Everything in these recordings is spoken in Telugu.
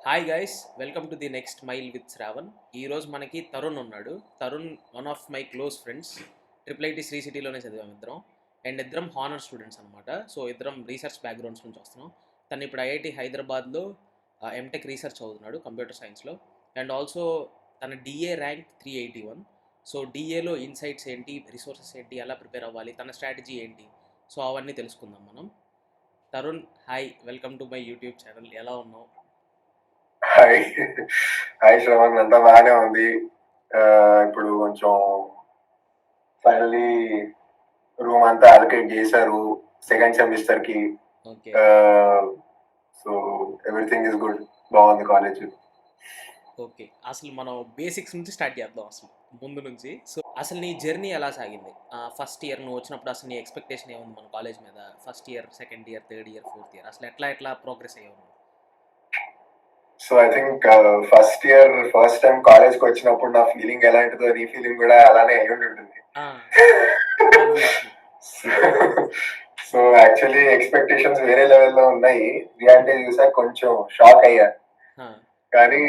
Hi guys, welcome to the next mile with Shravan. ఈరోజు మనకి తరుణ్ ఉన్నాడు. Tarun one of my close friends. Triple IT శ్రీ సిటీలోనే చదివాం ఇద్దరం. అండ్ ఇద్దరం హానర్ స్టూడెంట్స్ అనమాట. సో ఇద్దరం రీసెర్చ్ బ్యాక్గ్రౌండ్స్ నుంచి వస్తున్నాం. తను ఇప్పుడు ఐఐటి హైదరాబాద్లో ఎంటెక్ రీసెర్చ్ చదువుతున్నాడు కంప్యూటర్ సైన్స్లో. అండ్ ఆల్సో తన డిఏ ర్యాంక్ 381. సో డిఏలో ఇన్సైట్స్ ఏంటి, రిసోర్సెస్ ఏంటి, ఎలా ప్రిపేర్ అవ్వాలి, తన స్ట్రాటజీ ఏంటి, సో అవన్నీ తెలుసుకుందాం మనం. Tarun, hi, welcome to my YouTube channel. ఎలా ఉన్నావు? హాయ్ హాయ్ శ్రవణ్, అంతా బాగానే ఉంది. ఇప్పుడు కొంచెం ఫైనలీ రూమ్ అంతా అలొకేట్ చేశారు సెకండ్ సెమిస్టర్ కి. Okay. So everything is good, బాగుంది కాలేజ్. ఓకే, అసలు మనం బేసిక్స్ నుంచి స్టార్ట్ చేద్దాం. అసలు ముందు నుంచి. సో అసలు నీ జర్నీ ఎలా సాగింది? ఫస్ట్ ఇయర్ నువ్వు వచ్చినప్పుడు అసలు నీ ఎక్స్పెక్టేషన్ ఏముంది మన కాలేజ్ మీద? First year, second year, third year, fourth year అసలు ఎట్లా ప్రోగ్రెస్ అయ్యావు? So I think first year first time college కి వచ్చినప్పుడు నా ఫీలింగ్ ఎలాంటిదో నీ ఫీలింగ్ కూడా అలానే అయి ఉంటుంది. సో యాక్చువల్లీ ఎక్స్పెక్టేషన్స్ వేరే లెవెల్లో ఉన్నాయి. రియాలిటీ చూసాక కొంచెం షాక్ అయ్యా. కానీ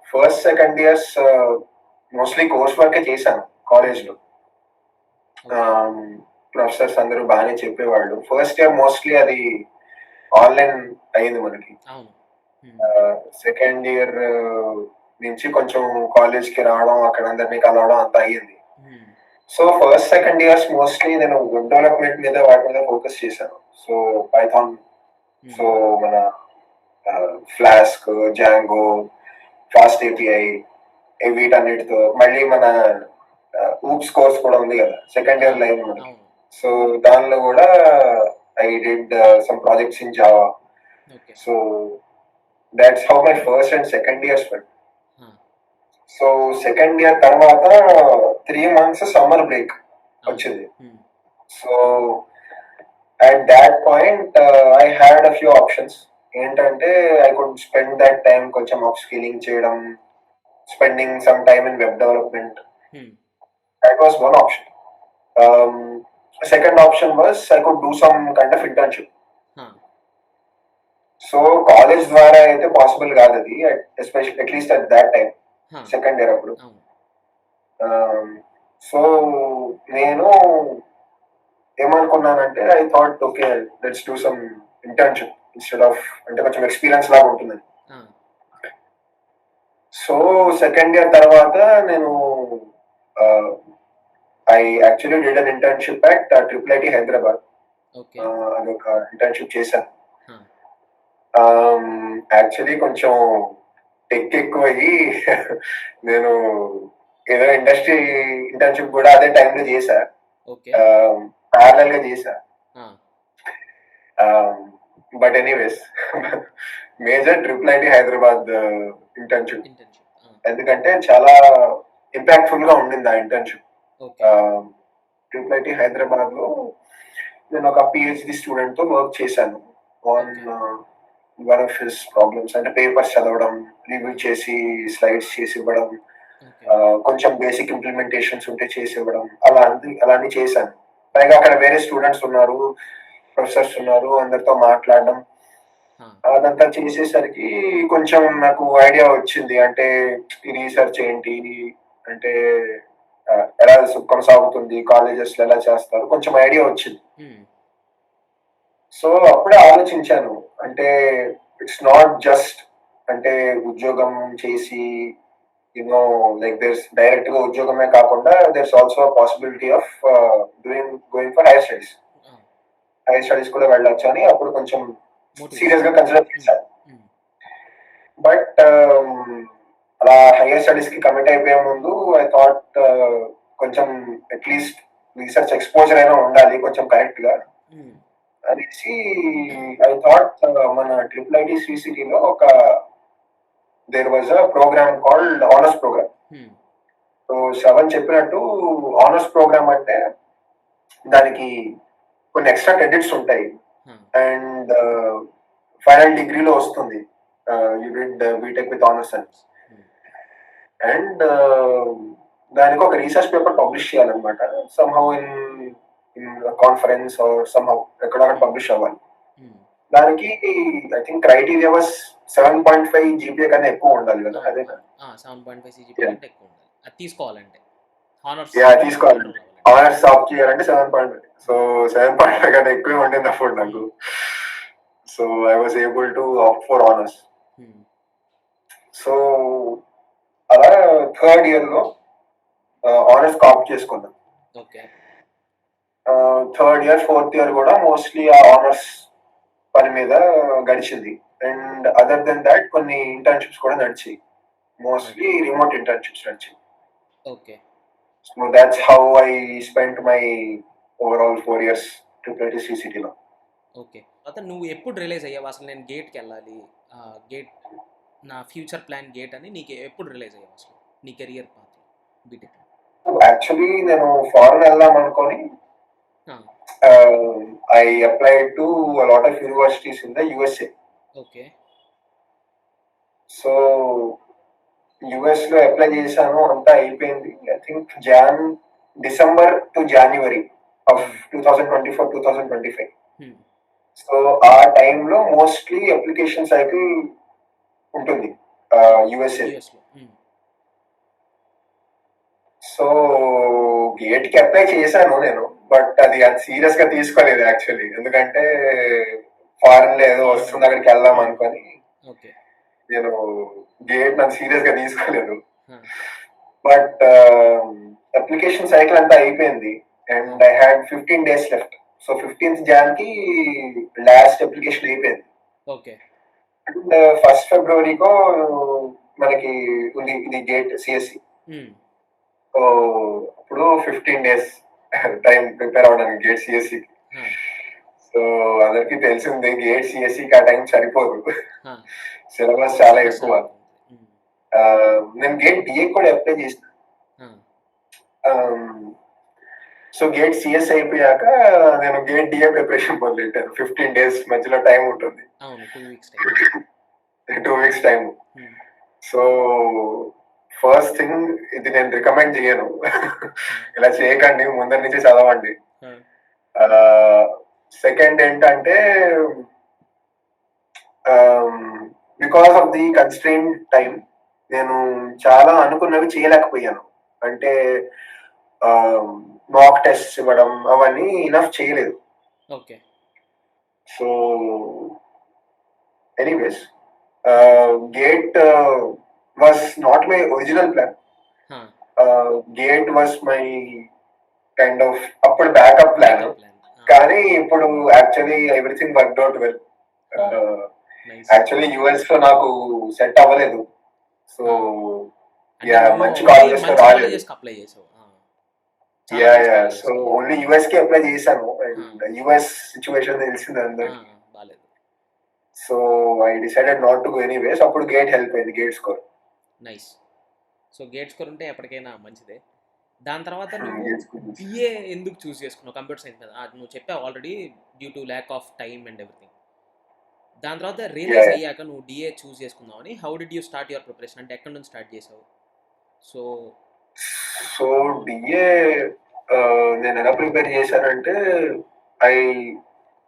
first second years mostly course వర్కే చేశాను కాలేజ్లో. ప్రొఫెసర్స్ అందరూ బాగానే చెప్పేవాళ్ళు. ఫస్ట్ ఇయర్ మోస్ట్లీ అది ఆన్లైన్ అయింది మనకి. సెకండ్ ఇయర్ నుంచి కొంచెం కాలేజ్కి రావడం, అక్కడ అందరినీ కలవడం అంతా అయ్యింది. So first second years mostly నేను వెబ్ డెవలప్మెంట్ మీద వాటి మీద ఫోకస్ చేశాను. సో పైథాన్, సో మన ఫ్లాస్క్, జాంగో, ఫాస్ట్ ఏపీఐ, వీటన్నిటితో మళ్ళీ మన ఊప్స్ కోర్స్ కూడా ఉంది కదా సెకండ్ ఇయర్ లైన్ మనకి. సో దానిలో కూడా I did some projects in Java. So that's how my first and second years vent. So second year తర్వాత 3 months సమ్మర్ బ్రేక్ వచ్చింది. So at that point I had a few options. ఏంటంటే I could spend that time కొంచెం అప్ స్కిల్లింగ్ చేయడం, spending some time in web development. That was one option. Second option was I could do some kind of internship. So college ద్వారా అయితే పాసిబుల్ కాదు అది, especially at least at that time second year అప్పుడు. సో నేను ఏమనుకున్నానంటే I thought okay let's do some internship instead of, అంటే కొంచెం ఎక్స్పీరియన్స్ లాగా ఉంటుందని. సో సెకండ్ ఇయర్ తర్వాత నేను I actually did an internship at triple IT Hyderabad. అదొక ఇంటర్న్షిప్ చేశాను. యాక్చువల్లీ కొంచెం టెక్ ఎక్కువ అయ్యి నేను ఏదో ఇండస్ట్రీ ఇంటర్న్షిప్ కూడా అదే టైంలో చేశా, ప్యారలల్ గా చేశా. But anyways major triple IT Hyderabad internship, ఎందుకంటే చాలా ఇంపాక్ట్ఫుల్ గా ఉండింది ఆ ఇంటర్న్షిప్. ట్రిపుల్ ఐటీ హైదరాబాద్ లో నేను ఒక పిహెచ్డి స్టూడెంట్ తో వర్క్ చేశాను on one of his problems. అంటే పేపర్స్ చదవడం, రివ్యూ చేసి స్లైడ్స్ చేసి ఇవ్వడం, కొంచెం బేసిక్ ఇంప్లిమెంటేషన్స్ ఉంటే చేసి ఇవ్వడం, అలాంటి చేశాను. పైగా అక్కడ వేరే స్టూడెంట్స్ ఉన్నారు, ప్రొఫెసర్స్ ఉన్నారు, అందరితో మాట్లాడడం, అదంతా చేసేసరికి కొంచెం నాకు ఐడియా వచ్చింది. అంటే ఈ రీసెర్చ్ ఏంటి, అంటే ఎలా కొనసాగుతుంది, కాలేజెస్ ఎలా చేస్తారు, కొంచెం ఐడియా వచ్చింది. సో అప్పుడే ఆలోచించాను, అంటే ఇట్స్ నాట్ జస్ట్ అంటే ఉద్యోగం చేసి యూనో లైక్ దేర్స్ డైరెక్ట్ గా ఉద్యోగమే కాకుండా there's also possibility of going for higher studies. Higher studies కూడా వెళ్ళొచ్చు అని అప్పుడు కొంచెం సీరియస్ గా కన్సిడర్ చేశాను. బట్ అలా హైయర్ స్టడీస్ కి కమిట్ అయిపోయే ముందు ఐ థాట్ కొంచెం అట్లీస్ట్ రీసెర్చ్ ఎక్స్పోజర్ అయినా ఉండాలి కొంచెం కరెక్ట్ గా అనేసి ఐ థాట్ మన ట్రిపుల్ ఐటీ శ్రీ సిటీలో ఒక there was a programme called honours programme. So Shravan చెప్పినట్టు ఆనర్స్ ప్రోగ్రామ్ అంటే దానికి కొన్ని ఎక్స్ట్రా క్రెడిట్స్ ఉంటాయి అండ్ ఫైనల్ డిగ్రీలో వస్తుంది you did BTech with honours అని. అండ్ దానికి ఒక రీసెర్చ్ పేపర్ పబ్లిష్ చేయాలన్నమాట, somehow in conference or somehow ఎక్కడ పబ్లిష్ అవ్వాలి. దానికి I think criteria was 7.5 GPA కన్నా ఎక్కువ ఉండాలి కదా, అదే 7.5 CGPA కంటే ఎక్కువ ఉండాలి అది తీసుకోవాలంటే. హానర్స్ తీసుకోవాలి. ఆనర్స్ ఆప్ చేయాలంటే 7.5. సో 7.5 కన్నా ఎక్కువే ఉండింది అప్పుడు నాకు. So I was able to opt for honours. So అలా థర్డ్ ఇయర్ లో ఆనర్స్ ఆప్ట్ చేసుకున్నాను. Okay. Third year fourth year కూడా మోస్ట్లీ ఆ ఆనర్స్ పని మీద గడిచింది. అండ్ అదర్ దెన్ దాట్ కొన్ని ఇంటర్న్షిప్స్ కూడా నడిచాయి, మోస్ట్లీ రిమోట్ ఇంటర్న్షిప్స్ నడిచాయి. Okay. So that's how I spent my overall 4 years triple సిటీలో. ఓకే. తర్వాత నువ్వు ఎప్పుడు రియలైజ్ అయ్యావు అసలు నేను గేట్కి వెళ్ళాలి, గేట్ నా ఫ్యూచర్ ప్లాన్ గేట్ అని నీకు ఎప్పుడు రియలైజ్ అయ్యావు అసలు నీ కెరియర్ పాత్ బీటెక్? యాక్చువల్లీ నేను ఫారెన్ వెళ్దాం అనుకొని I applied to a lot of universities in the USA. Okay. So US లో అప్లై చేశాను, అంతా అయిపోయింది. I think December to January of 2024-2025. So ఆ టైంలో మోస్ట్లీ అప్లికేషన్ సైకిల్ ఉంటుంది యుఎస్ఏ. సో గేట్ కి అప్లై చేశాను నేను, బట్ అది సీరియస్ గా తీసుకోలేదు యాక్చువల్లీ. ఎందుకంటే ఫారెన్ లో ఏదో వస్తుంది అక్కడికి వెళ్దాం అనుకొని నేను గేట్ నన్ను సీరియస్ గా తీసుకోలేదు. బట్ అప్లికేషన్ సైకిల్ అంతా అయిపోయింది and I had 15 days left. So 15th Jan కి లాస్ట్ అప్లికేషన్ అయిపోయింది. ఓకే. అండ్ 1st February మనకి ఉంది ఇది గేట్ సిఎస్సి. సో అప్పుడు 15 days టైం ప్రిపేర్ అవడానికి గేట్ సిఎస్సి. సో అందరికి తెలిసింది గేట్ సిఎస్సికి ఆ టైం సరిపోదు, సిలబస్ చాలా ఎక్కువ. నేను గేట్ డిఏ కూడా అప్లై చేసిన. సో గేట్ సిఎస్ అయిపోయాక నేను గేట్ డిఏ ప్రిపరేషన్ మొదలెట్టాను. 15 days మధ్యలో టైం ఉంటుంది, 2 weeks time. So first thing ఇది నేను రికమెండ్ చేయను, ఇలా చేయకండి, ముందర నుంచి చదవండి. సెకండ్ ఏంటంటే బికాస్ ఆఫ్ ది కన్స్ట్రెయిన్డ్ టైం నేను చాలా అనుకున్నవి చేయలేకపోయాను. అంటే మాక్ టెస్ట్ ఇవ్వడం అవన్నీ ఇనఫ్ చేయలేదు. Okay. So anyways gate was not my original plan. Gate was my kind of అప్పుడు బ్యాకప్ ప్లాన్. కానీ ఇప్పుడు actually everything worked out well. Actually US లో నాకు సెట్ అవ్వలేదు. సో మంచి కాలేజెస్ లో రాలేదు. సో ఓన్లీ యుఎస్ కి అప్లై చేశాను అండ్ యుఎస్ సిచ్యువేషన్ తెలిసింది అందరికి. So I decided not to go anyways. అప్పుడు గేట్ హెల్ప్ అయింది, gate score. Nice. So gate score ఉంటే ఎప్పటికైనా మంచిదే. దాని తర్వాత నువ్వు డిఏ ఎందుకు చూస్ చేసుకున్నావు? కంప్యూటర్ సైన్స్ మీద నువ్వు చెప్పావు already, due to lack of time and everything. దాని తర్వాత రియలైజ్ అయ్యాక నువ్వు డిఏ చూస్ చేసుకున్నావు అని how did you start your preparation? అంటే ఎక్కడి నుంచి స్టార్ట్ చేసావు? సో డిఏ నేను ఎలా ప్రిపేర్ చేశానంటే I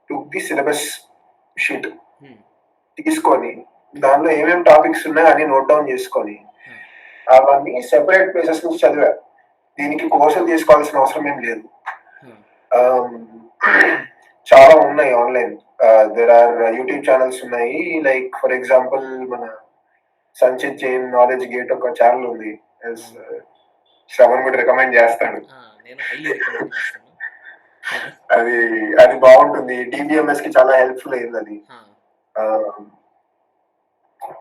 took the syllabus sheet తీసుకొని దానిలో ఏమేమి టాపిక్స్ ఉన్నాయో అన్ని నోట్ డౌన్ చేసుకొని అవన్నీ సెపరేట్ ప్లేసెస్ నుంచి చదివా. దీనికి కోర్సులు తీసుకోవాల్సిన అవసరం ఏం లేదు, చాలా ఉన్నాయి online. There are YouTube channels ఉన్నాయి. లైక్ ఫర్ ఎగ్జాంపుల్ మన సంచిత్ జైన్ నాలెడ్జ్ గేట్ ఒక ఛానల్ ఉంది, శ్రవణ్ కూడా రికమెండ్ చేస్తాడు. అది బాగుంటుంది, టీబీఎంఎస్ కి చాలా హెల్ప్ఫుల్ అయింది అది.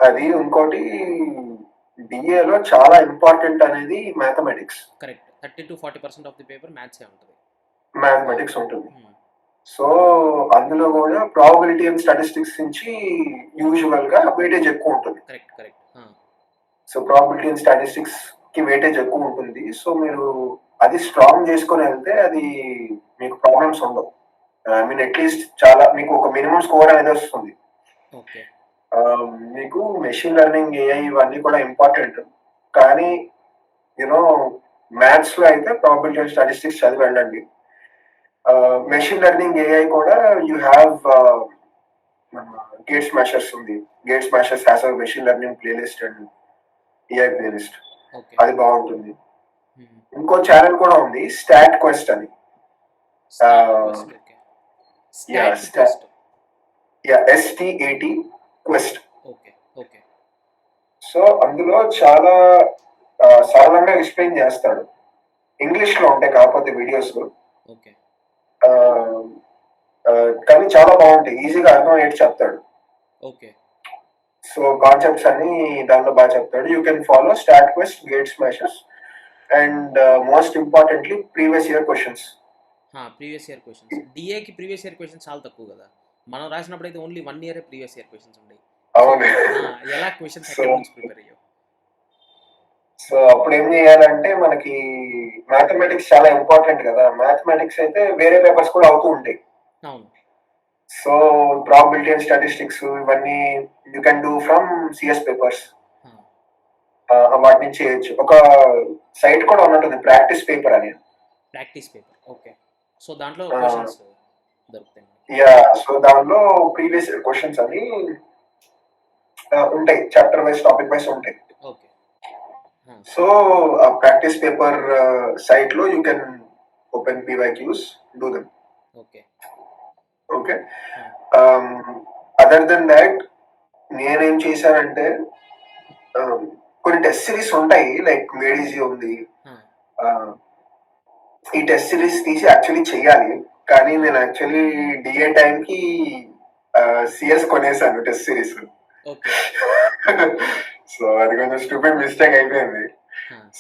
అది ఇంకోటి డిఏలో చాలా ఇంపార్టెంట్ అనేది mathematics. Correct. 30-40% of the paper maths ఉంటుంది, మ్యాథమెటిక్స్ ఉంటుంది. సో అందులో కూడా ప్రాబబిలిటీ అండ్ స్టాటిస్టిక్స్ నుంచి యూజువల్ గా వెయిటేజ్ ఎక్కువ ఉంటుంది. Correct correct. So probability and statistics కి వెయిటేజ్ ఎక్కువ ఉంటుంది. సో మీరు అది స్ట్రాంగ్ చేసుకొని వెళ్తే అది మీకు ప్రాబ్లమ్స్ ఉండవు. ఐ మీన్ అట్లీస్ట్ చాలా మీకు ఒక మినిమం స్కోర్ అనేది వస్తుంది. ఓకే. మీకు మెషిన్ లెర్నింగ్, ఏఐ ఇవన్నీ కూడా ఇంపార్టెంట్. కానీ యూనో మ్యాథ్స్ లో అయితే ప్రాబబిలిటీ అండ్ స్టాటిస్టిక్స్ చదివి వెళ్ళండి. మెషిన్ లెర్నింగ్, ఏఐ కూడా యూ హ్యావ్ గేట్ స్మాషర్స్ ఉంది. Gate smashers has a machine learning playlist and AI playlist, okay. అది బాగుంటుంది. ఇంకో ఛానల్ కూడా ఉంది, స్టాట్ క్వెస్ట్ అని. STAT quest. ఓకే. సో అందులో చాలా సరళంగా ఎక్స్ప్లెయిన్ చేస్తాడు. ఇంగ్లీష్ లో ఉంటాయి కాకపోతే వీడియోస్, ఓకే. కానీ చాలా బాగుంటాయి, ఈజీగా అర్థమయ్యేట్టు చెప్తాడు. ఓకే. సో కాన్సెప్ట్స్ అన్ని దానిలో బాగా చెప్తాడు. You can follow StatQuest, GATE smashers and most importantly previous year questions. Previous year questions, డిఏకి ప్రీవియస్ ఇయర్ క్వశ్చన్స్ చాలా తక్కువ కదా, మనం రాసినప్పుడు అయితే only 1 year previous year questions ఉంటాయి. అవును. ఎలా క్వశ్చన్స్ ఎక్కడి నుంచి ప్రిపేర్ అయ్యావు? సో అప్పుడు ఏం చేయాలంటే, మనకి మ్యాథమెటిక్స్ చాలా ఇంపార్టెంట్ కదా. మ్యాథమెటిక్స్ అయితే వేరే పేపర్స్ కూడా అవుతూ ఉంటాయి. అవును. సో ప్రాబిలిటీ అండ్ స్టాటిస్టిక్స్ ఇవన్నీ you can do from CS papers. వాటి నుంచి చేయొచ్చు. ఒక సైట్ కూడా ఉన్నట్టుంది, ప్రాక్టీస్ పేపర్ అని. Practice paper, okay. సో దాంట్లో క్వశ్చన్స్ దొరుకుతాయి. యా, సో దానిలో ప్రీవియస్ క్వశ్చన్స్ అని ఉంటాయి, చాప్టర్ వైజ్, టాపిక్ వైజ్ ఉంటాయి. ఓకే. సో ఆ ప్రాక్టీస్ పేపర్ సైట్ లో you can open PYQs, do them. Okay. Okay. Other then that నేనేం చేశానంటే, కొన్ని టెస్ట్ సిరీస్ ఉంటాయి, లైక్ మేడీజీ ఉంది. ఈ టెస్ట్ సిరీస్ తీసి యాక్చువల్లీ చెయ్యాలి, కానీ నేను యాక్చువల్లీ డిఏ టైంకి సిఎస్ కొనేసాను టెస్ట్ సిరీస్. సో అది కొంచెం స్టూపిడ్ మిస్టేక్ అయిపోయింది.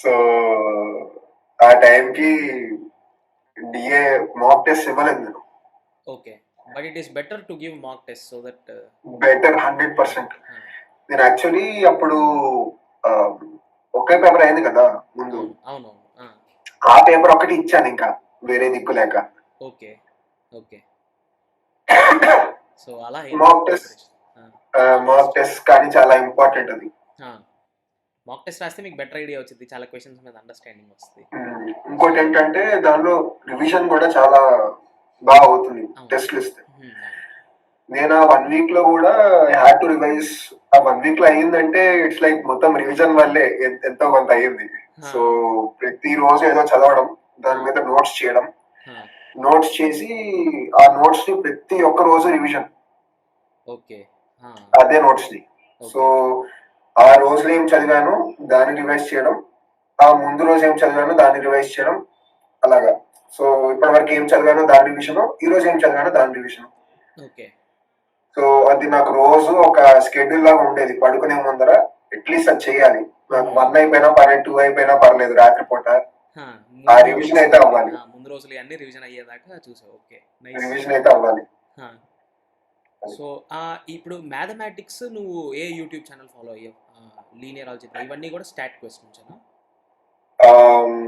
సో ఆ టైంకి డిఏ మాక్ టెస్ట్ ఇవ్వలేదు నేను. Okay, but it is better to give mock test so that better 100%. నేను యాక్చువల్లీ అప్పుడు ఒకే పేపర్ అయింది కదా ముందు. అవును. ఆ పేపర్ ఒకటి ఇచ్చాను, ఇంకా వేరే దిక్కు లేక. ఓకే. సో అలా మాక్ టెస్ట్ కానీ చాలా ఇంపార్టెంట్ అది. మాక్ టెస్ట్ రాస్తే మీకు బెటర్ ఐడియా వచ్చింది, చాలా క్వశ్చన్స్ మీద అండర్స్టాండింగ్ వస్తుంది. ఇంకోటి ఏంటంటే దానిలో రివిజన్ కూడా చాలా బాగా అవుతుంది టెస్ట్లు ఇస్తే. నేను ఆ 1 వీక్ లో కూడా హ్యాడ్ టు రివైజ్. ఆ 1 వీక్ లో అయ్యిందంటే ఇట్స్ లైక్ మొత్తం రివిజన్ వల్లే ఎంతో కొంత అయ్యింది. సో ప్రతి రోజు ఏదో చదవడం, దాని మీద నోట్స్ చేయడం, నోట్స్ చేసి ఆ నోట్స్ ని ప్రతి ఒక్క రోజు రివిజన్. ఓకే. అదే నోట్స్ ని. సో ఆ రోజులో ఏం చదివాను దాన్ని రివైజ్ చేయడం, ఆ ముందు రోజు ఏం చదివాను దాన్ని రివైజ్ చేయడం, అలాగా. సో ఇప్పటి వరకు ఏం చదివానో దాని రివిజన్, ఈ రోజు ఏం చదివానో దాని రివిజన్. ఓకే. సో అది నాకు రోజు ఒక స్కెడ్యూల్ లాగా ఉండేది. పడుకునే ముందర అట్లీస్ట్ అది చేయాలి. నాకు 1 అయిపోయినా పర్లేదు, 2 అయిపోయినా పర్లేదు, రాత్రిపూట ఆ రివిజన్ అయితే అవ్వాలి. ముందు రోజులు అన్ని రివిజన్ అయ్యేదాకా చూసావు. ఓకే, రివిజన్ అయితే అవ్వాలి. సో ఇప్పుడు మ్యాథమెటిక్స్ నువ్వు ఏ యూట్యూబ్ ఛానల్ ఫాలో అయ్యావు? లీనియర్ ఆల్జీబ్రా ఇవన్నీ కూడా స్టాట్ క్వెస్ట్ నుంచేనా?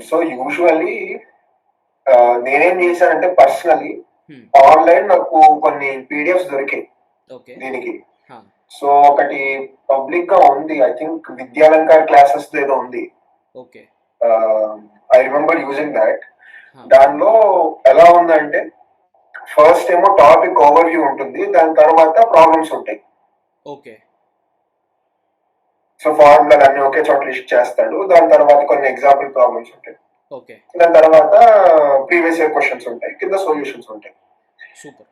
సో యూజువల్లీ నేనేం చేశానంటే, పర్సనలీ ఆన్లైన్ నాకు కొన్ని PDFs దొరికాయి దీనికి. సో ఒకటి పబ్లిక్ గా ఉంది, ఐ థింక్ విద్యాలంకార్ క్లాసెస్ ఏదో ఉంది. Okay. I remember using that. దానిలో ఎలా ఉందంటే, ఫస్ట్ ఏమో టాపిక్ ఓవర్ వ్యూ ఉంటుంది, దాని తర్వాత ప్రాబ్లమ్స్ ఉంటాయి. ఓకే. సో ఫార్ములాలు అన్ని ఒకే చోట లిస్ట్ చేస్తాడు, దాని తర్వాత కొన్ని ఎగ్జాంపుల్ ప్రాబ్లమ్స్ ఉంటాయి. ఓకే. దాని తర్వాత ప్రీవియస్ ఇయర్ క్వశ్చన్స్ ఉంటాయి, కింద సొల్యూషన్స్ ఉంటాయి. సూపర్.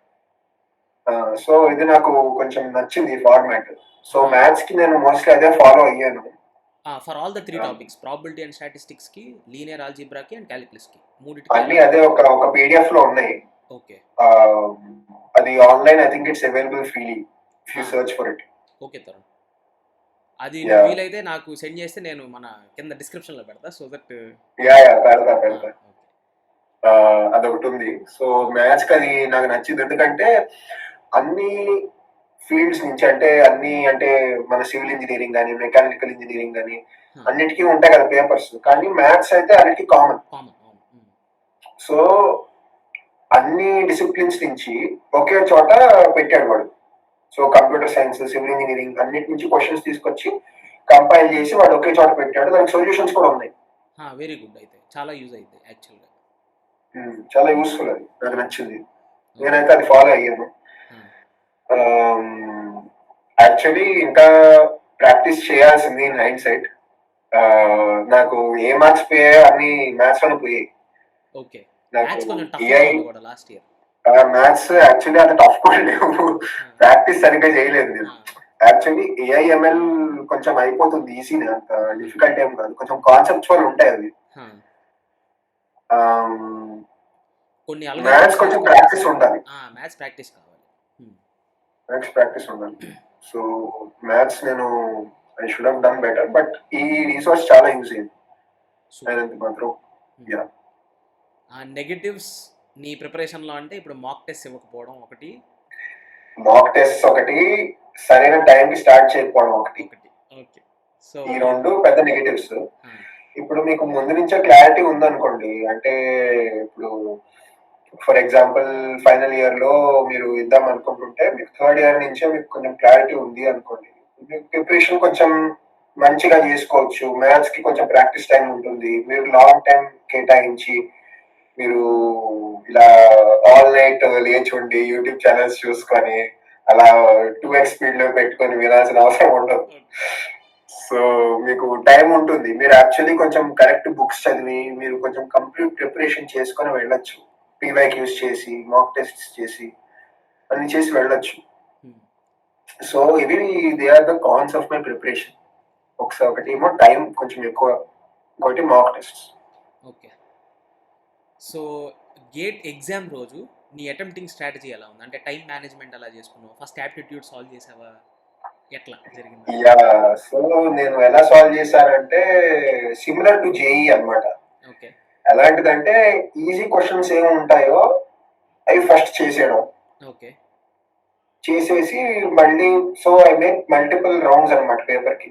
సో ఇది నాకు కొంచెం నచ్చింది ఫార్మాట్. సో మ్యాథ్స్ కి నేను మోస్ట్లీ అదే ఫాలో అయ్యాను. For all the 3 topics, probability and statistics కి, లీనియర్ ఆల్జీబ్రా కి అండ్ క్యాలిక్యులస్ కి, మూడిటికి అన్ని అదే ఒక PDF లో ఉన్నాయి. ఓకే. అది online, I think it's available freely if you search for it. Okay Tarun, అది వీలైతే నాకు సెండ్ చేస్తే నేను మన కింద డిస్క్రిప్షన్ లో పెడతా, సో దట్ పెడతా. అదొకటి ఉంది. సో మ్యాథ్స్ కి అది నాకు నచ్చింది, ఎందుకంటే అన్ని ఫీల్డ్స్ నుంచి, అంటే మన సివిల్ ఇంజనీరింగ్ కానీ, మెకానికల్ ఇంజనీరింగ్ కానీ అన్నిటికీ ఉంటాయి కదా పేపర్స్, కానీ మ్యాథ్స్ అయితే అన్నిటికీ కామన్. సో అన్ని డిసిప్లిన్స్ నుంచి ఒకే చోట పెట్టాడు వాడు. So computer science, civil engineering అన్నిటి నుంచి క్వశ్చన్స్ తీసుకొచ్చి కంపైల్ చేసి వాడు ఒకే చోట పెట్టాడు. దానికి సొల్యూషన్స్ కూడా ఉన్నాయి. వెరీ గుడ్, అయితే చాలా యూజ్ అయింది యాక్చువల్గా. చాలా యూస్ఫుల్, అది నాకు నచ్చింది. నేనైతే అది ఫాలో అయ్యాను. యాక్చువల్లీ ఇంకా ప్రాక్టీస్ చేయాల్సింది ఇన్ హైండ్ సైట్. నాకు ఏ మార్క్స్ పోయాయో అన్ని మ్యాథ్స్ లోనే పోయాయి. ఓకే. నాకు మ్యాథ్స్ కొంచెం టఫ్ ఏఐ ఉంది కూడా లాస్ట్ ఇయర్. మ్యాథ్స్ యాక్చువల్లీ అంత టఫ్ కూడా లేవు. ప్రాక్టీస్ సరిగ్గా చేయలేదు నేను. యాక్చువల్లీ ఏఐఎంఎల్ కొంచెం అయిపోతుంది ఈజీనే, అంత డిఫికల్ట్ ఏం కాదు, కొంచెం కాన్సెప్చువల్ ఉంటాయి అవి. కొన్ని మ్యాథ్స్ కొంచెం ప్రాక్టీస్ ఉండాలి. మ్యాథ్స్ ప్రాక్టీస్ కావాలి. మ్యాథ్స్ ప్రాక్టీస్ ఉండాలి. సో మ్యాథ్స్ నేను I should have done better, but ఈ రీసోర్స్ చాలా యూజ్ అయ్యింది అనేది మాత్రం. యా. నెగటివ్స్ నీ ప్రిపరేషన్ లో అంటే ఇప్పుడు మాక్ టెస్ట్ ఇవ్వకపోవడం ఒకటి, మాక్ టెస్ట్ ఒకటి, సరైన టైం కి స్టార్ట్ చేయకపోవడం ఒకటి. ఓకే. సో ఈ రెండు పెద్ద నెగటివ్స్. ఇప్పుడు మీకు ముందు నుంచే క్లారిటీ ఉందనుకోండి, అంటే ఇప్పుడు ఫర్ ఎగ్జాంపుల్ ఫైనల్ ఇయర్ లో మీరు ఇద్దాం అనుకుంటుంటే మీకు థర్డ్ ఇయర్ నుంచే మీకు కొంచెం క్లారిటీ ఉంది అనుకోండి, ప్రిపరేషన్ కొంచెం మంచిగా చేసుకోవచ్చు. మ్యాథ్స్ కి కొంచెం ప్రాక్టీస్ టైం ఉంటుంది. మీరు లాంగ్ టైం కేటాయించి మీరు ఇలా ఆల్ నైట్ లేచి ఉండి యూట్యూబ్ ఛానల్స్ చూసుకొని అలా 2x స్పీడ్ లో పెట్టుకొని వినాల్సిన అవసరం ఉండదు. సో మీకు టైం ఉంటుంది. మీరు యాక్చువల్లీ కొంచెం కరెక్ట్ బుక్స్ చదివి మీరు కొంచెం కంప్లీట్ ప్రిపరేషన్ చేసుకొని వెళ్ళొచ్చు. పీవైక్యూస్ చేసి మాక్ టెస్ట్ చేసి అన్ని చేసి వెళ్ళొచ్చు. సో ఇవి they are the cons of my preparation. ఒకటి ఏమో టైం కొంచెం ఎక్కువ, ఇంకోటి mock test. Okay. So GATE exam రోజు నీ అటెంప్టింగ్ స్ట్రాటజీ ఎలా ఉంది? అంటే టైం మేనేజ్మెంట్ ఎలా చేసుకున్నావు? ఫస్ట్ యాప్టిట్యూడ్ సాల్వ్ చేసావా? ఎట్లా జరిగింది? యా, సో నేను ఎలా సాల్వ్ చేశానంటే సిమిలర్ టు జేఈ అన్నమాట. ఓకే. ఎలాంటిదంటే ఈజీ క్వశ్చన్స్ ఏమి ఉంటాయో అవి ఫస్ట్ చేసేయడం. ఓకే. చేసేసి మళ్ళీ so I make multiple rounds అనమాట పేపర్ కి.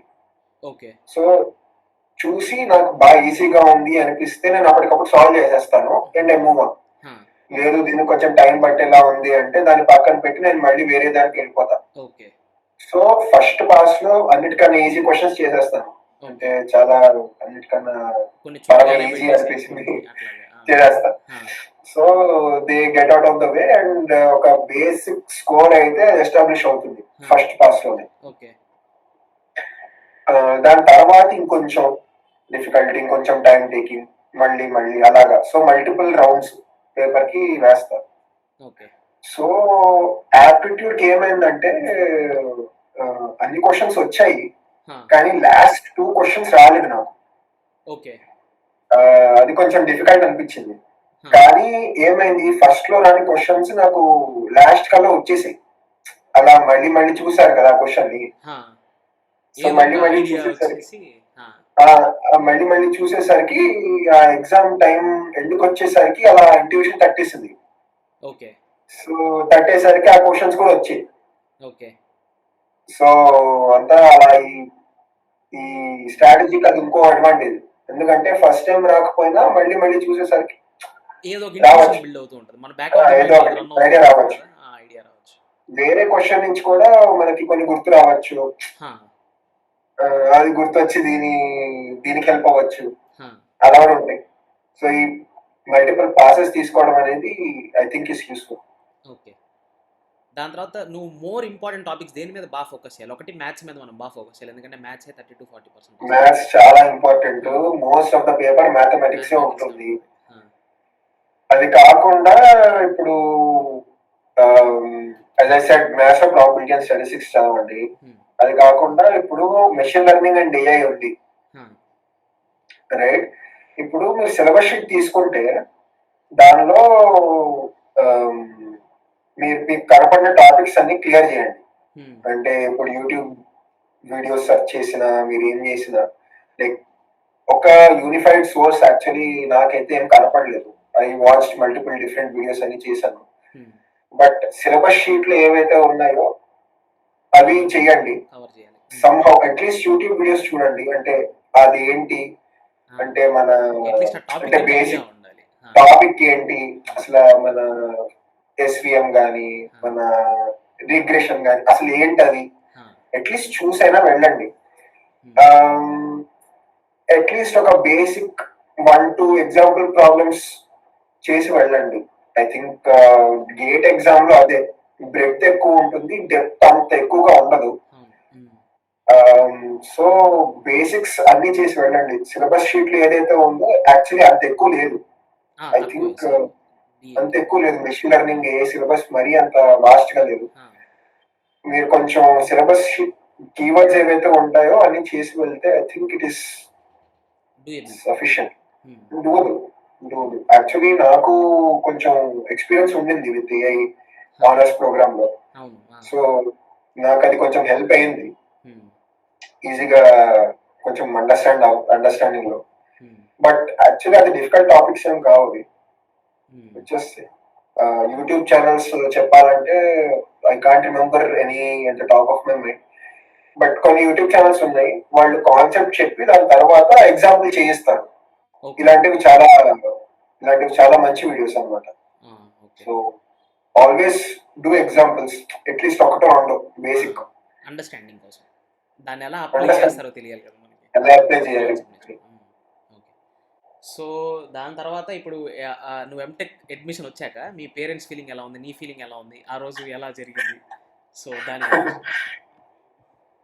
ఓకే. సో చూసి నాకు బాగా ఈజీగా ఉంది అనిపిస్తే నేను అప్పటికప్పుడు సాల్వ్ చేసేస్తాను అండ్ ఐ మూవ్ ఆన్. లేదు దీనికి కొంచెం టైం పట్టేలా ఉంది అంటే దాన్ని పక్కన పెట్టి నేను మళ్ళీ వేరే దానికి వెళ్ళిపోతా. ఓకే. సో ఫస్ట్ పాస్ లో అన్నిటికన్నా ఈజీ క్వశ్చన్స్ చేసేస్తాను. అంటే చాలా అన్నిటికన్నా పరమ ఈజీ అనిపించింది చేసేస్తా. So they get out of the way and ఒక బేసిక్ స్కోర్ అయితే ఎస్టాబ్లిష్ అవుతుంది ఫస్ట్ పాస్ లోనే. దాని తర్వాత ఇంకొంచెం డిఫికల్టీ, ఇంకొంచెం టైం టేకింగ్, మళ్ళీ మళ్ళీ అలాగా. సో మల్టిపుల్ రౌండ్స్ పేపర్ కి వేస్తారు. సో యాప్టిట్యూడ్ కి ఏమైందంటే అన్ని క్వశ్చన్స్ వచ్చాయి కానీ లాస్ట్ 2 క్వశ్చన్స్ రాలేదు నాకు. అది కొంచెం డిఫికల్ట్ అనిపించింది. కానీ ఏమైంది, ఫస్ట్ లో రాని క్వశ్చన్స్ నాకు లాస్ట్ కల్లా వచ్చేసాయి. అలా మళ్ళీ మళ్ళీ చూసారు కదా క్వశ్చన్ ని. సో మళ్ళీ మళ్ళీ చూసేసరికి ఆ ఎగ్జామ్ టైం ఎండ్కి వచ్చేసరికి అలా ఇంట్యూషన్ తట్టేసింది. సో తట్టేసరికి ఆ క్వశ్చన్స్ కూడా వచ్చాయి. సో అంతా అలా ఈ స్ట్రాటజీకి అది ఇంకో అడ్వాంటేజ్. ఎందుకంటే ఫస్ట్ టైం రాకపోయినా మళ్ళీ మళ్ళీ చూసేసరికి ఏదో ఐడియా రావచ్చు. వేరే క్వశ్చన్ నుంచి కూడా మనకి కొన్ని గుర్తు రావచ్చు. అది గుర్తొచ్చి దీనికి హెల్ప్ అవ్వచ్చు. అలా కూడా ఉంటాయి. సో ఈ మల్టిపుల్ పాసెస్ తీసుకోవడం అనేది I think is useful. Okay. దాని తర్వాత నువ్వు మోర్ ఇంపార్టెంట్ టాపిక్స్ దేని మీద బాగా ఫోకస్ చేయాలి? ఒకటి మ్యాథ్స్ మీద మనం బాగా ఫోకస్ చేయాలి, ఎందుకంటే మ్యాథ్స్ 30-40%. మ్యాథ్స్ చాలా important. Most of the paper mathematics ఉంటుంది. అది కాకుండా ఇప్పుడు యాజ్ ఐ సెడ్ మ్యాథ్స్ లో ప్రాబబిలిటీ అండ్ స్టాటిస్టిక్స్ చదవండి. అది కాకుండా ఇప్పుడు మెషిన్ లెర్నింగ్ అండ్ ఏఐ ఉంది, రైట్? ఇప్పుడు మీరు సిలబస్ షీట్ తీసుకుంటే దానిలో మీకు కనపడిన టాపిక్స్ అన్ని క్లియర్ చేయండి. అంటే ఇప్పుడు యూట్యూబ్ వీడియోస్ సెర్చ్ చేసినా మీరు ఏం చేసినా లైక్ ఒక యూనిఫైడ్ సోర్స్ యాక్చువల్లీ నాకైతే ఏం కనపడలేదు. I watched multiple different videos అన్ని చేశాను. బట్ సిలబస్ షీట్ లో ఏవైతే ఉన్నాయో అవి చెయ్యండి. సమ్హౌ అట్లీస్ట్ యూట్యూబ్ వీడియోస్ చూడండి. అంటే అది ఏంటి అంటే మన అంటే బేసిక్ టాపిక్ ఏంటి, అసలు మన ఎస్విఎం గానీ మన రిగ్రెషన్ గానీ అసలు ఏంటది అట్లీస్ట్ చూసైనా వెళ్ళండి. అట్లీస్ట్ ఒక బేసిక్ 1-2 ఎగ్జాంపుల్ ప్రాబ్లమ్స్ చేసి వెళ్ళండి. ఐ థింక్ గేట్ ఎగ్జామ్ లో అదే బ్రెడ్త్ ఎక్కువ ఉంటుంది, డెప్త్ అంత ఎక్కువగా ఉండదు. సో బేసిక్స్ అన్ని చేసి వెళ్ళండి. సిలబస్ షీట్లు ఏదైతే ఉందో యాక్చువల్లీ అంత ఎక్కువ లేదు. ఐ థింక్ అంత ఎక్కువ లేదు. మెషిన్ లెర్నింగ్ ఏ సిలబస్ మరీ అంత వాస్ట్ గా లేదు. మీరు కొంచెం సిలబస్ షీట్ కీవర్డ్స్ ఏవైతే ఉంటాయో అన్ని చేసి వెళ్తే I think it is sufficient. Double. Actually నాకు కొంచెం ఎక్స్పీరియన్స్ ఉండింది విత్ ఏఐ ఆనర్స్ ప్రోగ్రామ్ లో. సో నాకు అది కొంచెం హెల్ప్ అయింది ఈజీగా కొంచెం అండర్స్టాండింగ్ లో. బట్ యాక్చువల్లీ అది డిఫికల్ట్ టాపిక్స్ ఏం కావు. వచ్చేసి యూట్యూబ్ ఛానల్స్ చెప్పాలంటే ఐ కాంట్ రిమెంబర్ ఎనీ అంటే top of my mind. But కొన్ని యూట్యూబ్ ఛానల్స్ ఉన్నాయి, వాళ్ళు కాన్సెప్ట్ చెప్పి దాని తర్వాత ఎగ్జాంపుల్ చేయిస్తారు. ఇలాంటివి చాలా మంచి వీడియోస్ అన్నమాట. So always do examples, at least ఒకటో రెండో బేసిక్ అండర్స్టాండింగ్ కోసం. దాన్ని ఎలా అప్లై చేస్తారో తెలియాలి కదా మనకి, ఎలా అప్లై చేయాలి. సో దాని తర్వాత ఇప్పుడు నువ్వు ఎంటెక్ అడ్మిషన్ వచ్చాక మీ పేరెంట్స్ ఫీలింగ్ ఎలా ఉంది, నీ ఫీలింగ్ ఎలా ఉంది, ఆ రోజు ఎలా జరిగింది? సో దాని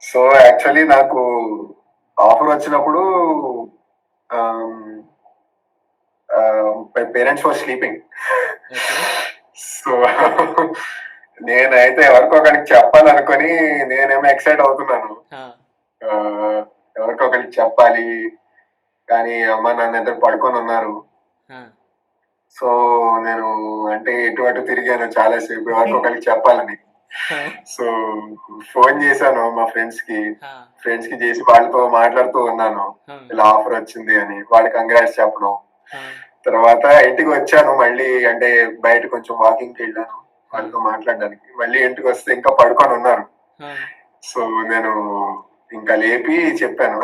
సో యాక్చువల్లీ నాకు ఆఫర్ వచ్చినప్పుడు పేరెంట్స్ ఫర్ స్లీపింగ్. సో నేనైతే ఎవరికొకరికి చెప్పాలనుకొని నేనేమో ఎక్సైట్ అవుతున్నాను, ఎవరికొకరికి చెప్పాలి. కానీ అమ్మ నాన్న ఇద్దరు పడుకొని ఉన్నారు. సో నేను అంటే ఎటు అటు తిరిగాను చాలాసేపు ఎవరికొకరికి చెప్పాలని. సో ఫోన్ చేశాను మా ఫ్రెండ్స్ కి చేసి వాళ్ళతో మాట్లాడుతూ ఉన్నాను, ఇలా ఆఫర్ వచ్చింది అని. వాళ్ళకి కంగ్రాట్స్ చెప్పడం. తర్వాత ఇంటికి వచ్చాను, మళ్ళీ అంటే బయట కొంచెం వాకింగ్కి వెళ్ళాను వాళ్ళతో మాట్లాడడానికి. మళ్ళీ ఇంటికి వస్తే ఇంకా పడుకొని ఉన్నారు. సో నేను ఇంకా లేపి చెప్పాను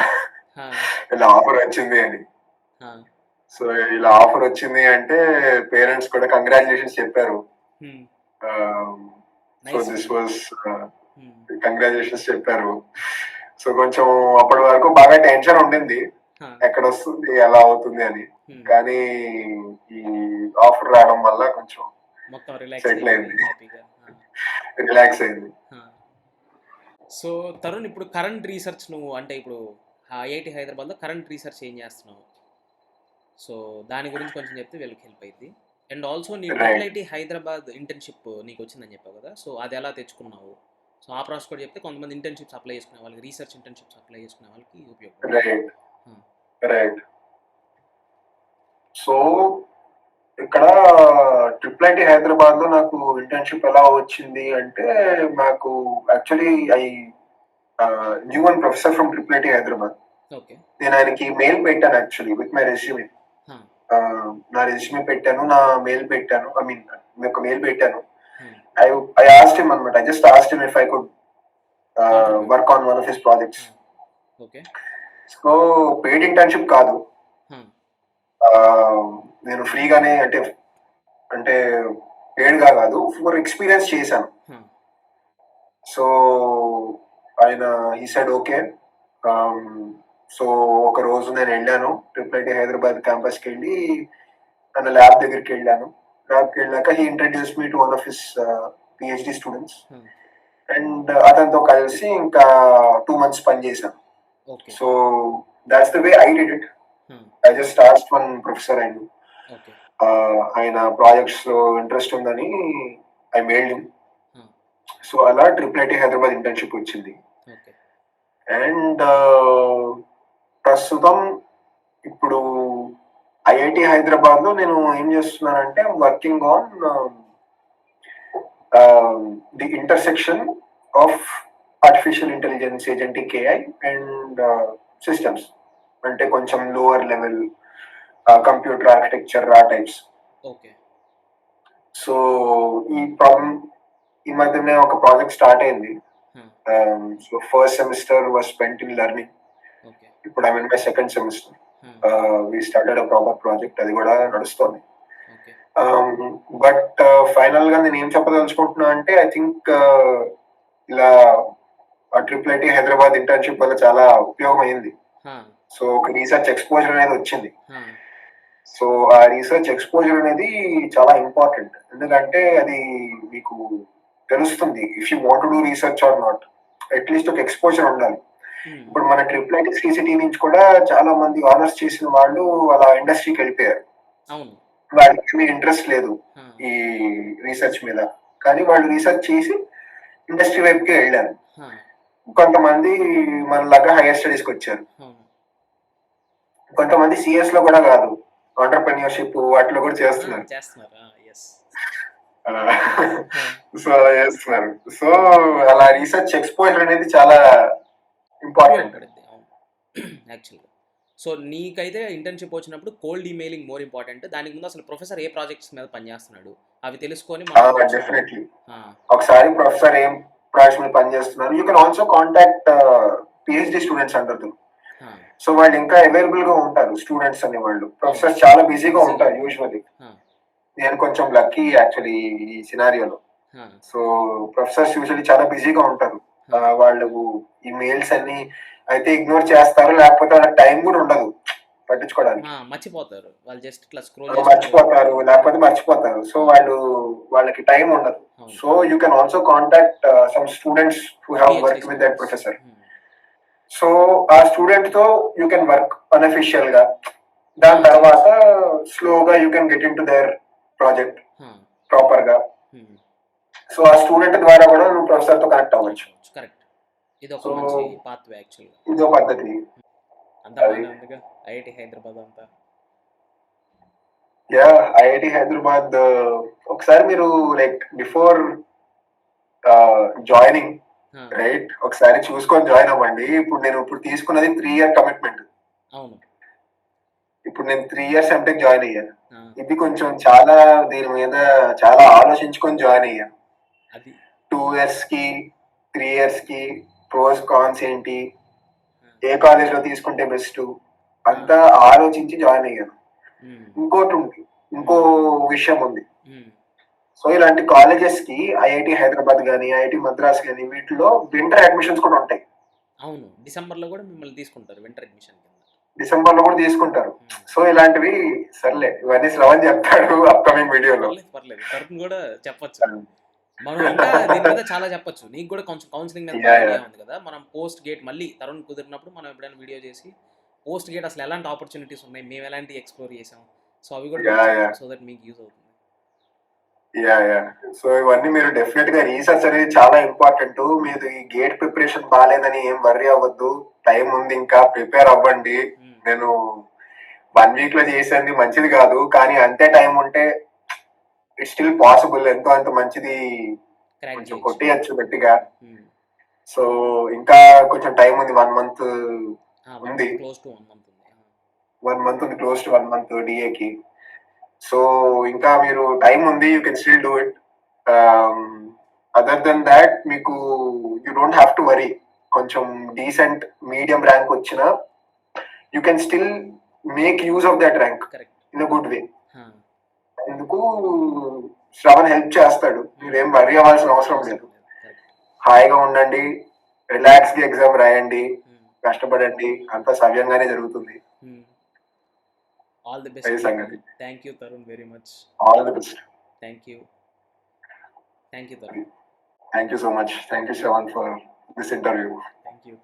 ఇలా ఆఫర్ వచ్చింది అని. సో ఇలా ఆఫర్ వచ్చింది అంటే పేరెంట్స్ కూడా కంగ్రాచులేషన్స్ చెప్పారు. సో దిస్ వాజ్ కంగ్రాచులేషన్స్ చెప్పారు. సో కొంచెం అప్పటి వరకు బాగా టెన్షన్ ఉండింది, ఎక్కడ వస్తుంది ఎలా అవుతుంది అని. కానీ ఈ ఆఫర్ రావడం వల్ల కొంచెం సెటిల్ అయింది, రిలాక్స్ అయింది. సో తరుణ్, ఇప్పుడు కరెంట్ రీసెర్చ్ నువ్వు అంటే ఇప్పుడు ఐఐటి హైదరాబాద్లో కరెంట్ రీసెర్చ్ ఏం చేస్తున్నావు? సో దాని గురించి కొంచెం చెప్తే వీళ్ళకి హెల్ప్ అయింది. అండ్ ఆల్సో నీ ఐఐటి హైదరాబాద్ ఇంటర్న్షిప్ నీకు వచ్చిందని చెప్పావు కదా, సో అది ఎలా తెచ్చుకున్నావు? సో ఆ ప్రాసెస్ కూడా చెప్తే కొంతమంది ఇంటర్న్షిప్స్ అప్లై చేసుకునే వాళ్ళకి, రీసెర్చ్ ఇంటర్న్షిప్స్ అప్లై చేసుకునే వాళ్ళకి ఉపయోగపడుతుంది. రైట్. సో ఇక్కడ ఐఐటి హైదరాబాద్ లో నాకు ఇంటర్న్షిప్ ఎలా వచ్చింది అంటే, నాకు actually I knew one professor from IIT Hyderabad. నేను ఆయనకి మెయిల్ పెట్టాను యాక్చువల్లీ విత్ మై రెజ్యూమే. నా రెజ్యూమే పెట్టాను, నా మెయిల్ పెట్టాను, ఐ మీన్ ఒక మెయిల్ పెట్టాను. I asked him అనమాట, I just asked him if I could work on one of his projects. So paid internship కాదు, నేను ఫ్రీగానే అంటే పెయిడ్గా కాదు, ఫర్ ఎక్స్పీరియన్స్ చేశాను. సో ఆయన హీ సెడ్ ఓకే. సో ఒక రోజు నేను వెళ్ళాను ఐఐటి హైదరాబాద్ క్యాంపస్కి వెళ్ళి తన ల్యాబ్ దగ్గరికి వెళ్ళాను. ల్యాబ్కి వెళ్ళాక he introduce me to one of his PhD students and అతనితో కలిసి ఇంకా 2 months పని చేశాను. So that's the way I did it. I just asked one professor ఆయన ప్రాజెక్ట్స్ లో ఇంట్రెస్ట్ ఉందని ఐ మెయిల్డ్ హిమ్. సో అలా ఐఐటి హైదరాబాద్ ఇంటర్న్షిప్ వచ్చింది. అండ్ ప్రస్తుతం ఇప్పుడు ఐఐటి హైదరాబాద్ లో నేను ఏం చేస్తున్నానంటే working on the intersection of artificial intelligence, agentic AI and systems. అంటే కొంచెం లోవర్ లెవెల్ కంప్యూటర్ ఆర్కిటెక్చర్ ఆ టైప్స్. సో ఈ మధ్యనే ఒక ప్రాజెక్ట్ స్టార్ట్ అయింది. So first semester was spent in learning. ఇప్పుడు I mean my second semester. We started a proper project, అది కూడా నడుస్తుంది. బట్ ఫైనల్ గా నేను ఏం చెప్పదలుచుకుంటున్నా అంటే, ఐ థింక్ ఇలా ఐఐటి హైదరాబాద్ ఇంటర్న్షిప్ వల్ల చాలా ఉపయోగం అయింది. సో ఒక రీసెర్చ్ ఎక్స్పోజర్ అనేది వచ్చింది. సో ఆ రీసెర్చ్ ఎక్స్పోజర్ అనేది చాలా ఇంపార్టెంట్, ఎందుకంటే అది మీకు తెలుస్తుంది if you want to do research or not. At least ఒక ఎక్స్పోజర్ ఉండాలి. ఇప్పుడు మన ట్రిపుల్ ఐటీ శ్రీసిటీ నుంచి కూడా చాలా మంది ఆనర్స్ చేసిన వాళ్ళు అలా ఇండస్ట్రీకి వెళ్ళిపోయారు. అవును. వాళ్ళకి ఏమీ ఇంట్రెస్ట్ లేదు ఆ, ఈ రీసెర్చ్ మీద, కానీ వాళ్ళు రీసెర్చ్ చేసి ఇండస్ట్రీ వైపుకి వెళ్ళారు. ఆ, కొంతమంది మనలాగా హైయర్ స్టడీస్కి వచ్చారు. అవును. కొంతమంది సిఎస్ లో కూడా కాదు, ఆంటర్ప్రెన్యూర్షిప్ వాటిలో కూడా చేస్తున్నారు. చేస్తున్నారు. ఎస్. సో అలా చేస్తున్నారు. సో అలా రీసెర్చ్ ఎక్స్పోజర్ అనేది చాలా ఇంపార్టెంట్. ఉపయోగపడుద్ది. అవును. యాక్చువల్గా సో నీకైతే ఇంటర్న్షిప్ వచ్చినప్పుడు కోల్డ్ ఈమెయిలింగ్ మోర్ ఇంపార్టెంట్. దానికి ముందు అసలు ప్రొఫెసర్ ఏ ప్రాజెక్ట్స్ మీద పనిచేస్తున్నాడు అవి తెలుసుకొని మనం కొంచెం డెఫినెట్లీ ఒకసారి ప్రొఫెసర్ ఏం ప్రాజెక్ట్ మీద పనిచేస్తున్నారు. You can also contact PhD students అంటారు. సో వాళ్ళు ఇంకా అవైలబుల్ గా ఉంటారు స్టూడెంట్స్ అనేవాళ్ళు. ప్రొఫెసర్స్ చాలా బిజీగా ఉంటారు యూజువల్లీ. నేను కొంచెం లక్కీ యాక్చువల్లీ ఈ సినారియోలో. సో ప్రొఫెసర్స్ యూజువల్లీ చాలా బిజీగా ఉంటారు. వాళ్ళు ఈ మెయిల్స్ అన్ని అయితే ఇగ్నోర్ చేస్తారు, లేకపోతే వాళ్ళకి టైం కూడా ఉండదు పట్టించుకోవడానికి. మర్చిపోతారు వాళ్ళు, జస్ట్ ఇట్లా స్క్రోల్ మర్చిపోతారు, లేకపోతే మర్చిపోతారు. సో వాళ్ళకి టైం ఉండదు. So you can also contact some students who have work with that professor. So ఆ స్టూడెంట్ తో యూ కెన్ వర్క్ అన్అఫిషియల్ గా. దాని తర్వాత స్లోగా you can get in to their project proper గా. సో ఆ స్టూడెంట్ ద్వారా కూడా నువ్వు ప్రొఫెసర్ తో కనెక్ట్ అవ్వచ్చు. కరెక్ట్. ఇది ఒక మంచి పాత్వే యాక్చువల్గా. ఇదో పద్ధతి. అంతా బాగానే ఉందిగా ఐఐటి హైదరాబాద్ అంతా. యా, ఐఐటి హైదరాబాద్ ఒకసారి మీరు లైక్ బిఫోర్ జాయినింగ్ రైట్ ఒకసారి చూసుకొని జాయిన్ అవ్వండి. ఇప్పుడు తీసుకున్నది 3 year కమిట్మెంట్. అవును. ఇప్పుడు నేను 3 years ఎంటెక్ జాయిన్ అయ్యాను. ఇది కొంచెం చాలా దీని మీద చాలా ఆలోచించుకొని జాయిన్ అయ్యాను. 2 years కి 3 years కి ప్రోస్ కాన్స్ ఏంటి, ఏ కాలేజ్ లో తీసుకుంటే బెస్ట్ అంతా ఆలోచించి జాయిన్ అయ్యాను. ఇంకో విషయం ఉంది. సో ఇలాంటి కాలేజెస్ కి ఐఐటి హైదరాబాద్ గానీ ఐఐటి మద్రాస్ గానీ వీటిలో వింటర్ అడ్మిషన్స్ కూడా ఉంటాయి. అవును, డిసెంబర్ లో కూడా మిమ్మల్ని తీసుకుంటారు వింటర్ అడ్మిషన్. డిసెంబర్ లో కూడా తీసుకుంటారు. సో ఇలాంటివి సర్లే, ఇవన్నీ శ్రవణ్ చెప్తాడు అప్కమింగ్ వీడియోలో. పర్లేదు, తరుణ్ కూడా చెప్పొచ్చు. మనం ఇంకా దీని మీద చాలా చెప్పొచ్చు. నీకు కూడా కొంచెం కౌన్సిలింగ్ మీద ఐడియా ఉంది కదా. మనం పోస్ట్ గేట్ మళ్ళీ తరుణ్ కుదిరినప్పుడు మనం ఎప్పుడైనా వీడియో చేసి పోస్ట్ గేట్ అసలు ఎలాంటి ఆపర్చునిటీస్ ఉన్నాయి, మేము ఎలాంటి ఎక్స్ప్లోర్ చేసాం, సో అవి కూడా సో దట్ మీకు యూజ్ అవుతుంది. సో ఇవన్నీ మీరు డెఫినెట్ గా రీసెర్చ్ అనేది చాలా ఇంపార్టెంట్. మీరు ఈ గేట్ ప్రిపరేషన్ బాగాలేదని ఏం వర్రీ అవ్వద్దు, టైం ఉంది, ఇంకా ప్రిపేర్ అవ్వండి. నేను 1 week లో చేసేది మంచిది కాదు, కానీ అంతే టైం ఉంటే ఇట్ స్టిల్ పాసిబుల్. ఎంతో అంత మంచిది కొంచెం కొట్టేయచ్చు గట్టిగా. సో ఇంకా కొంచెం టైం ఉంది, 1 month ఉంది. 1 month ఉంది, క్లోజ్ టు 1 month డిఏకి. సో ఇంకా మీరు టైం ఉంది, you can still do it. Other then that మీకు you don't have to worry. కొంచెం డీసెంట్ మీడియం ర్యాంక్ వచ్చినా you can still make use of that rank in a good way. ఎందుకు శ్రవణ్ హెల్ప్ చేస్తాడు, మీరేం వరీ అవ్వాల్సిన అవసరం లేదు. హాయిగా ఉండండి, రిలాక్స్ గా ఎగ్జామ్ రాయండి, కష్టపడండి, అంతా సవ్యంగానే జరుగుతుంది. All the best. Thank you, Tarun, very much. All the best. Thank you, Tarun. Thank you so much. Thank you, Shravan, for this interview. Thank you.